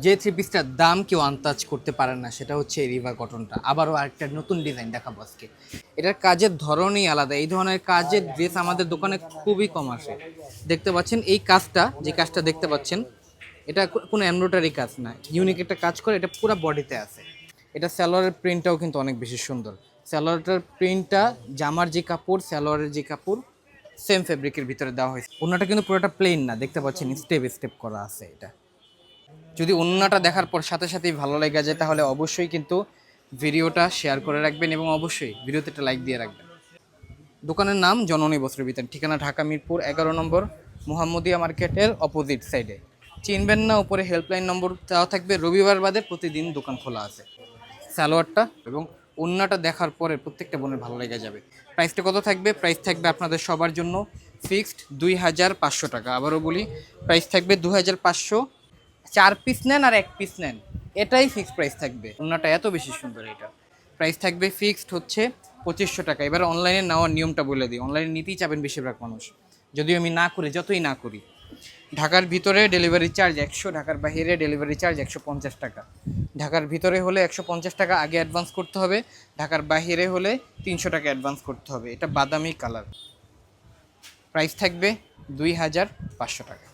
যে থ্রি পিসটার দাম কেউ আন্দাজ করতে পারে না সেটা হচ্ছে এই রিভা কটনটা। আবারও আরেকটা নতুন ডিজাইন দেখাবো আজকে। এটার কাজের ধরনই আলাদা। এই ধরনের কাজের ড্রেস আমাদের দোকানে খুবই কম আসে। দেখতে পাচ্ছেন এই কাজটা, যে কাজটা দেখতে পাচ্ছেন, এটা কোনো এমব্রয়ডারি কাজ না, ইউনিক একটা কাজ করে, এটা পুরো বডিতে আছে। এটা সালোয়ারের প্রিন্টটাও কিন্তু অনেক বেশি সুন্দর। সালোয়ারটার প্রিন্টটা জামার যে কাপড়, সালোয়ারের যে কাপড়, সেম ফেব্রিকের ভিতরে দেওয়া হয়েছে। ওড়নাটা কিন্তু পুরোটা প্লেন না, দেখতে পাচ্ছেন স্টেপ স্টেপ করা আছে। এটা যদি ওড়নাটা দেখার পর সাথে সাথেই ভালো লেগে যায় তাহলে অবশ্যই কিন্তু ভিডিওটা শেয়ার করে রাখবেন এবং অবশ্যই ভিডিওতে একটা লাইক দিয়ে রাখবেন। দোকানের নাম জননী বস্ত্র বিতান, ঠিকানা ঢাকা মিরপুর 11 নম্বর, মোহাম্মদিয়া মার্কেটের অপোজিট সাইডে। চিনবেন না, উপরে হেল্পলাইন নম্বর দেওয়া থাকবে। রবিবার বাদে প্রতিদিন দোকান খোলা আছে। সালোয়ারটা এবং ওড়নাটা দেখার পরে প্রত্যেকটা বোনের ভালো লেগে যাবে। প্রাইসটা কত থাকবে? প্রাইস থাকবে আপনাদের সবার জন্য ফিক্সড 2500 টাকা। আবারও বলি, প্রাইস থাকবে 2500। 4 পিস নেন আর 1 পিস নেন, এটাই ফিক্সড প্রাইস থাকবে। ওড়নাটা এত বেশি সুন্দর। এটা প্রাইস থাকবে ফিক্সড হচ্ছে 2500 টাকা। এবার অনলাইনে নেওয়ার নিয়মটা বলে দিই। অনলাইনে নিতেই চাবেন বেশিরভাগ মানুষ, যদিও আমি না করি, যতই না করি। ঢাকার ভিতরে ডেলিভারি চার্জ 100, ঢাকার বাইরে ডেলিভারি চার্জ 150 টাকা। ঢাকার ভিতরে হলে 150 টাকা আগে অ্যাডভান্স করতে হবে, ঢাকার বাইরে হলে 300 টাকা অ্যাডভান্স করতে হবে। এটা বাদামি কালার। প্রাইস থাকবে 2500 টাকা।